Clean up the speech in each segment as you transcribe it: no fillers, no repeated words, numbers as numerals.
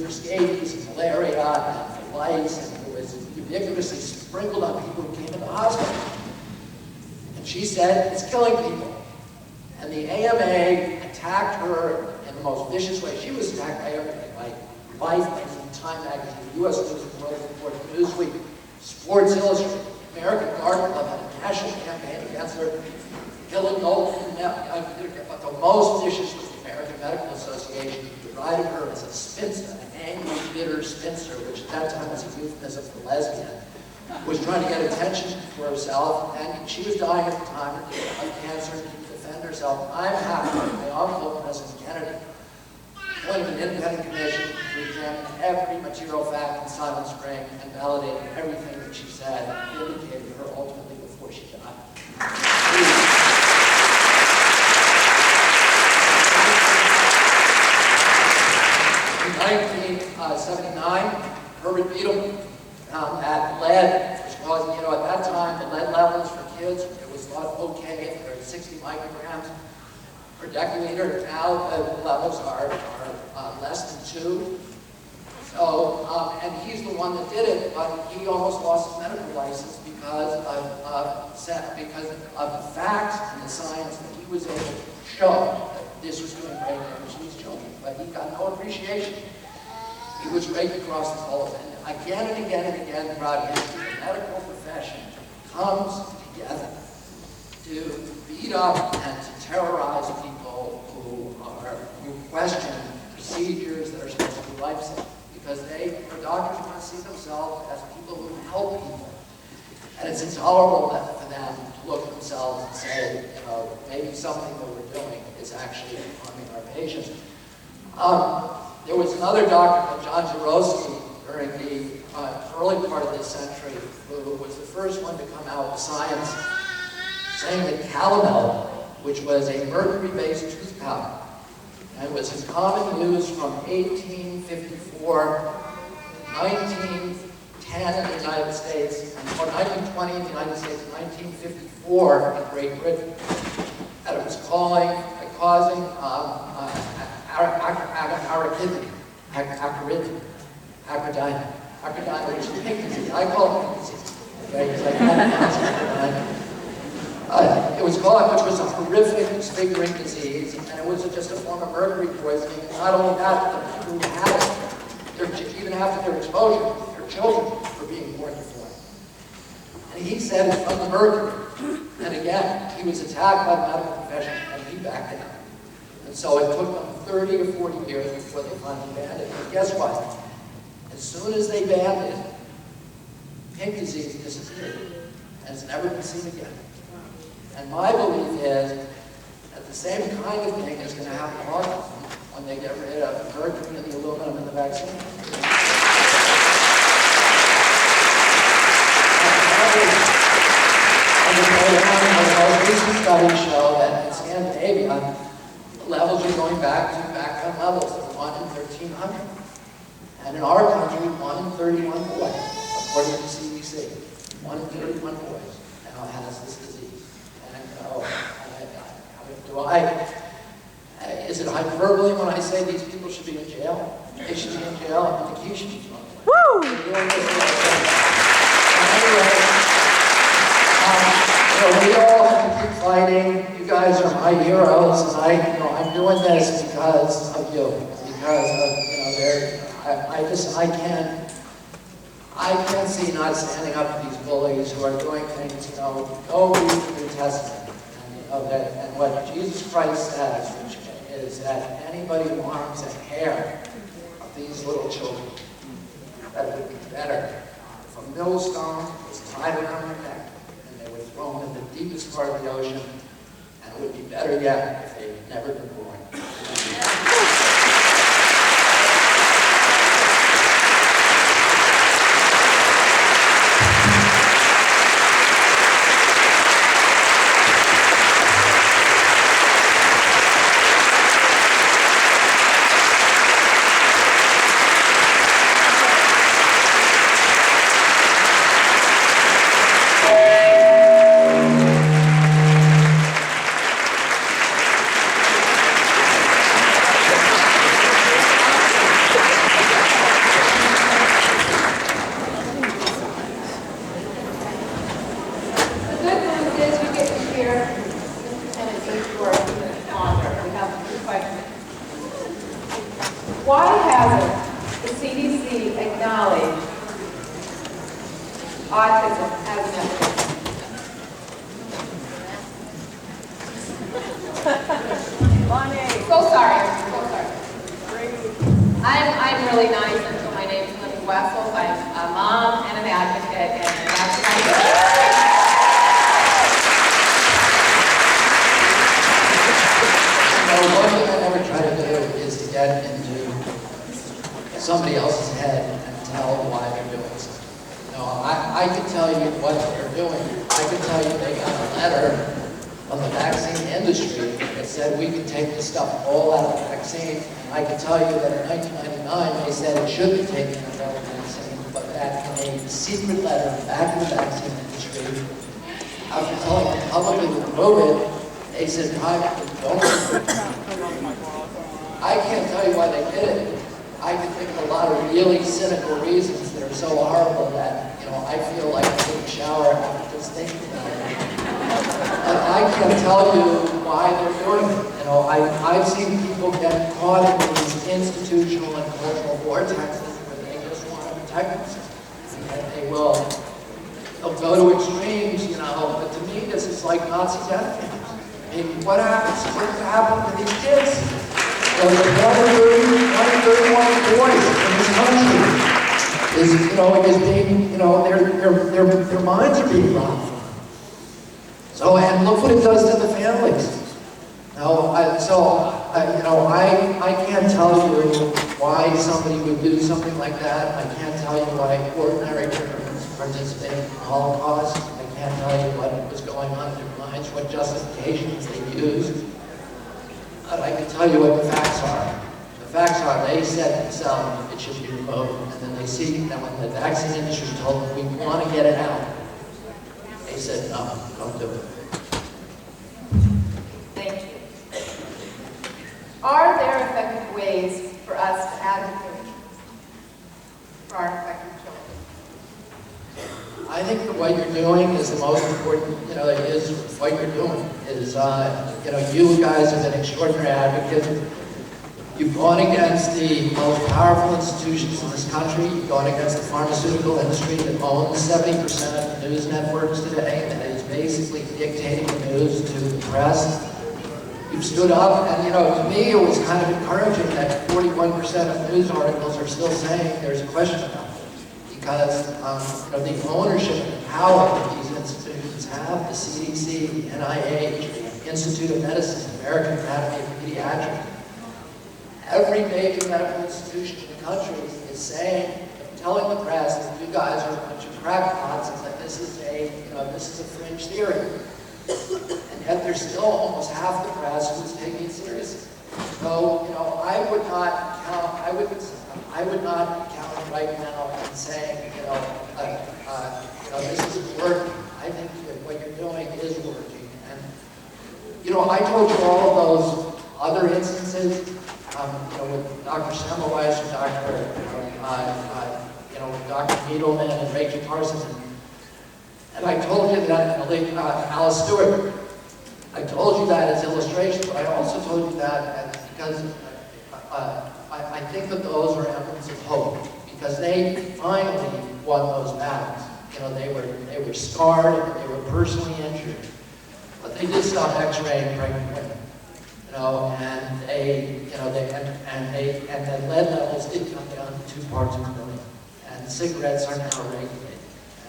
severe scabies and malaria and lice, and it was ubiquitously sprinkled on people who came to the hospital. And she said, it's killing people. And the AMA attacked her in the most vicious way. She was attacked by everything, by Life magazine, Time magazine, U.S. News and World Report, Newsweek, Sports Illustrated, American Garden Club had a national campaign against her. Hillary Goldman, but the most vicious was the American Medical Association, who derided her as a spinster, an angry, bitter spinster, which at that time was a euphemism for lesbian, was trying to get attention for herself, and she was dying at the time of cancer and couldn't defend herself. I'm happy that my uncle, President Kennedy, appointed an independent commission to examine every material fact in Silent Spring and validated everything that she said and vindicated her ultimately before she died. In 1979, Herbert Beadle found that lead was causing, at that time, the lead levels for kids, it was thought okay if they're at 60 micrograms per deciliter. Now the levels are less than 2. So, and he's the one that did it, but he almost lost his medical license because of the facts and the science that he was able to show that this was doing brain damage to these children. But he got no appreciation. He was raked across the bowl. And again and again and again throughout history, the medical profession comes together to beat up and to terrorize people who question procedures that are supposed to be life-saving, because doctors want to see themselves as people who help people. And it's intolerable for them to look at themselves and say, maybe something that we're doing is actually harming our patients. There was another doctor called John Jaroski during the early part of this century who was the first one to come out with science saying that calomel, which was a mercury-based tooth powder, and was in common use from 1854, 1910 in the United States, and 1920 in the United States, 1954 in Great Britain, that it was causing acridina, which is pink disease. I call it pink disease, okay, because I can't pronounce it. It was called, which was a horrific, disfiguring disease, and it was just a form of mercury poisoning. And not only that, the people who had it, even after their exposure, their children were being born deformed. And he said it's from the mercury. And again, he was attacked by the medical profession, and he backed down. And so it took them 30 or 40 years before they finally banned it. But guess what? As soon as they banned it, pink disease disappeared, and it's never been seen again. And my belief is that the same kind of thing is going to happen to autism when they get rid of the mercury and the aluminum in the vaccine. Most recent studies show that in Scandinavia, the levels are going back to background levels of 1 in 1,300. And in our country, 1 in 31 boys, according to the CDC, 1 in 31 boys now has this disease. Is it hyperbole when I say these people should be in jail? They should be in jail, and the key should be thrown away. Woo! Anyway, we all have to keep fighting. You guys are my heroes, and I'm doing this because of you. Because of, I can't see not standing up to these bullies who are doing things, go read the New Testament. And what Jesus Christ says, which is that anybody who harms a hair of these little children, that it would be better if a millstone was tied around their neck and they were thrown in the deepest part of the ocean, and it would be better yet if they had never been born. Biohazard, the CDC acknowledged autism as an epidemic. So sorry. I'm really nice until my name's Linda Wessels. I'm a mom and an advocate, and that's my One thing I never try to do is to get into somebody else's head and tell them why they're doing something. I can tell you what they're doing. I can tell you they got a letter from the vaccine industry that said we can take this stuff all out of the vaccine. I can tell you that in 1999 they said it should be taken out of the vaccine, but that in a secret letter back in the vaccine industry, after telling them publicly with COVID, they said, don't. I can't tell you why they did it. I can think of a lot of really cynical reasons that are so horrible that, I feel like taking a shower after just thinking about it. But I can't tell you why they're doing it. I've seen people get caught in these institutional and cultural vortexes where they just want to protect themselves. And they'll go to extremes, but to me this is like Nazi death camps. I mean, what happened to these kids? There are 31 boys in this country is being, their minds are being robbed. So, and look what it does to the families. I can't tell you why somebody would do something like that. I can't tell you why ordinary Germans participated in the Holocaust. I can't tell you what was going on in their minds, what justifications they used. But I can tell you what the facts are. The facts are they said themselves it should be removed, and then they see that when the vaccine industry told them we want to get it out, they said no, don't do it. Thank you. Are there effective ways for us to advocate for our infected children? I think that what you're doing is the most important, is what you're doing. Is, you guys have been extraordinary advocates. You've gone against the most powerful institutions in this country. You've gone against the pharmaceutical industry that owns 70% of the news networks today, that is basically dictating the news to the press. You've stood up, and to me it was kind of encouraging that 41% of news articles are still saying there's a question about it. Because the ownership and power that these institutions have, the CDC, the NIH, the Institute of Medicine, the American Academy of Pediatrics, every major medical institution in the country is saying, telling the press that you guys are a bunch of crackpots and that this is a fringe theory. And yet there's still almost half the press who's taking it seriously. So, I would not count right now and saying, this isn't working. I think that what you're doing is working. And, I told you all of those other instances, with Dr. Semmelweis and Dr. Needleman and Rachel Parsons. And I told you that, Alice Stewart, I told you that as illustration, but I also told you that because I think that those are emblems of hope, because they finally won those battles. They were scarred, and they were personally injured, but they did stop X-raying pregnant women. And the lead levels did come down to 2 parts per million, and cigarettes are now regulated.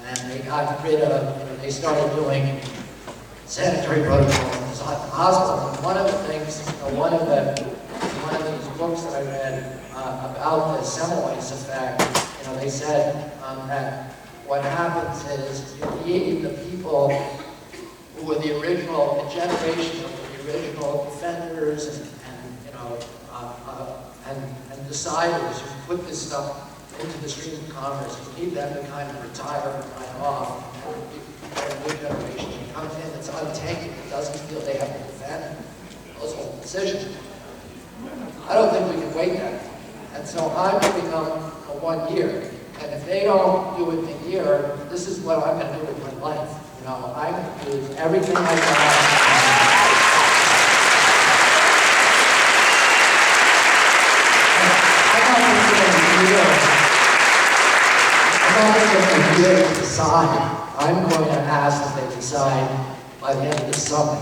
And they got rid of, they started doing sanitary protocols at the hospital. And one of the things, one of these books that I read about the Semmelweis effect, they said that what happens is you need the people who were the generation of the original defenders and deciders who put this stuff into the stream of commerce. You need them to kind of retire and sign off. And a new generation that comes in that's untainted, that doesn't feel they have to defend those old decisions. I don't think we can wait that long. And so I'm giving them a 1 year. And if they don't do it in a year, this is what I'm going to do with my life. I'm going to do everything I got. I got if they decide, I'm going to ask that they decide by the end of the summer.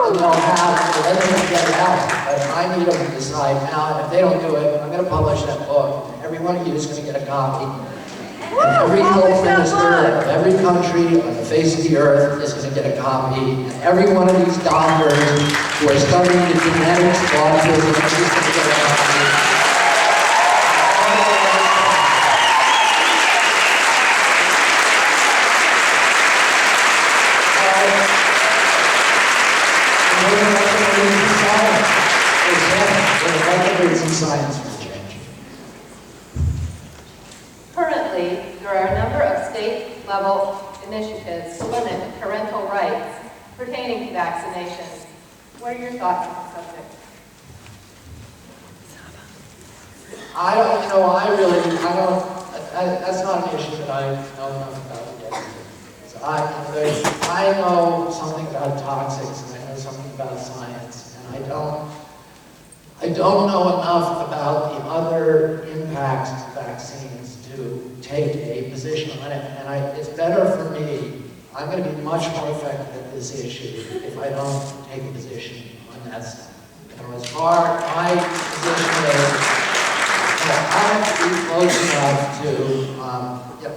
And they'll have, let them get it out, but I need them to decide now, and if they don't do it, I'm going to publish that book, and every one of you is going to get a copy. And every health minister of every country on the face of the earth is going to get a copy, and every one of these doctors who are studying the genetics of autism is going to get a copy. Science will change. Currently, there are a number of state-level initiatives to limit parental rights pertaining to vaccinations. What are your thoughts on the subject? That's not an issue that I know enough about to get into. So I know something about toxics and I know something about science, and I don't know enough about the other impacts of vaccines to take a position on it, and it's better for me. I'm going to be much more effective at this issue if I don't take a position on that stuff. As far my position is, I have to be close enough to,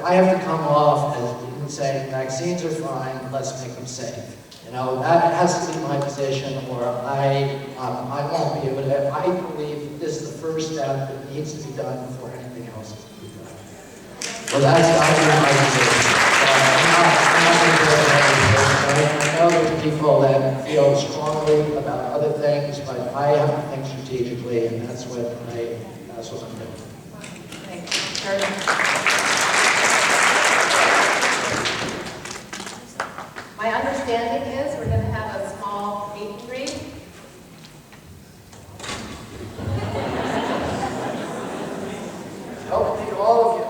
I have to come off as saying vaccines are fine, let's make them safe. That has to be my position, or I won't be able to. I believe this is the first step that needs to be done before anything else is to be done. Well, that's got to be my position. I know there's people that feel strongly about other things, but I have to think strategically, and that's what I'm doing. Thank you. My understanding is we're going to have a small meet and greet. Help me, all of you.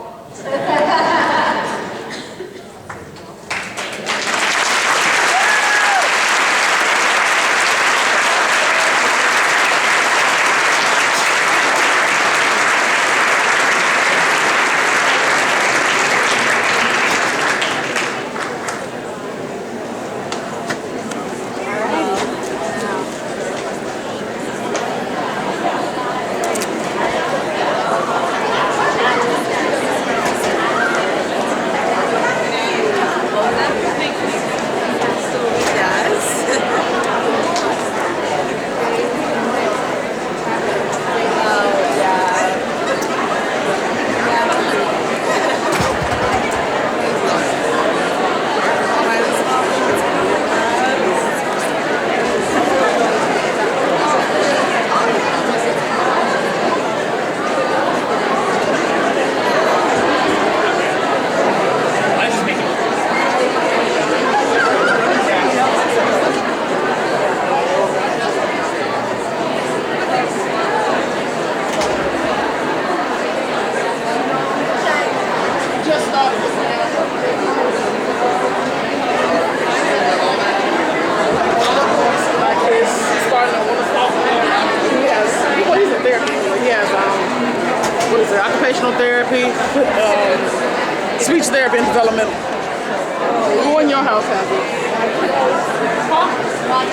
Occupational therapy, speech therapy, and developmental. Who in your house has it? Huh?